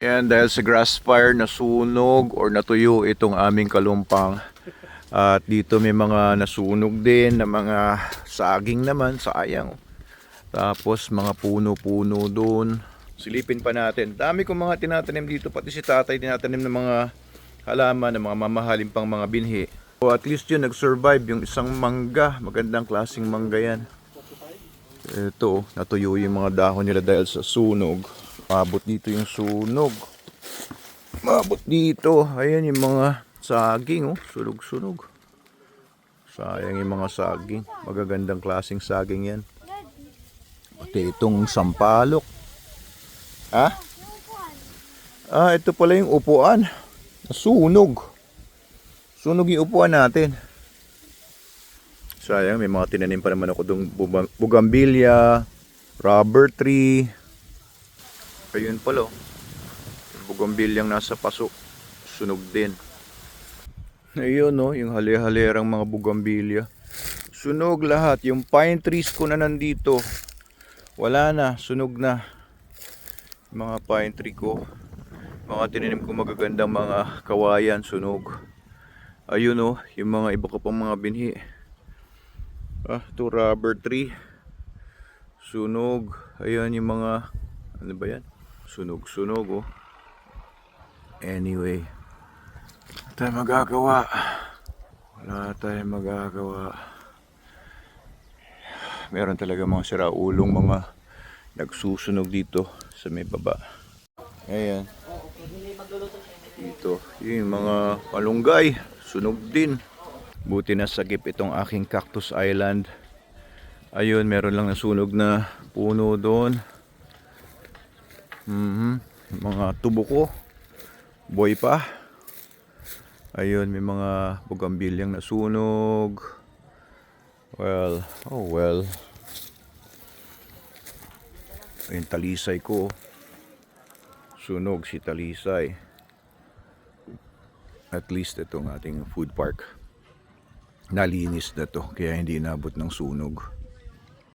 Yan, dahil sa grass fire nasunog or natuyo itong aming kalumpang. At dito may mga nasunog din na mga saging naman, sayang. Tapos mga puno-puno doon. Silipin pa natin. Dami kong mga tinatanim dito, pati si tatay tinatanim ng mga halaman, ng mga mamahalin pang mga binhi. So at least yun, nag-survive yung isang mangga. Magandang klaseng mangga yan. Ito, natuyo yung mga dahon nila dahil sa sunog. Mabot dito yung sunog. Mabot dito. Ayan yung mga saging, oh. Sunog-sunog. Sayang yung mga saging. Magagandang klaseng saging yan. Pati itong sampalok. Ha? Ito pala yung upuan. Sunog. Sunog yung upuan natin. Sayang, may mga tinanim pa naman ako itong bugambilya, rubber tree. Ayun pala, yung bugambilyang nasa paso, sunog din. Ayun, no, yung hali-halirang mga bugambilya. Sunog lahat. Yung pine trees ko na nandito, wala na, sunog na. Mga pine tree ko, mga tinanim ko magagandang mga kawayan, sunog. Ayun, no, yung mga iba ko pang mga binhi. Ito rubber tree, sunog. Ayun yung mga, ano ba yan? Sunog-sunog, oh. Anyway, wala tayong magagawa. Wala tayong magagawa. Meron talaga mga siraulong mga nagsusunog dito sa may baba. Ayan. Dito, yung mga malunggay, sunog din. Buti na sagip itong aking Cactus Island. Ayun, meron lang nasunog na puno doon. Mga tubo ko, boy pa. Ayun, may mga bugambilyang nasunog. Well, oh well. Ayun, talisay ko. Sunog si talisay. At least itong ating food park, nalinis na to, kaya hindi inabot ng sunog.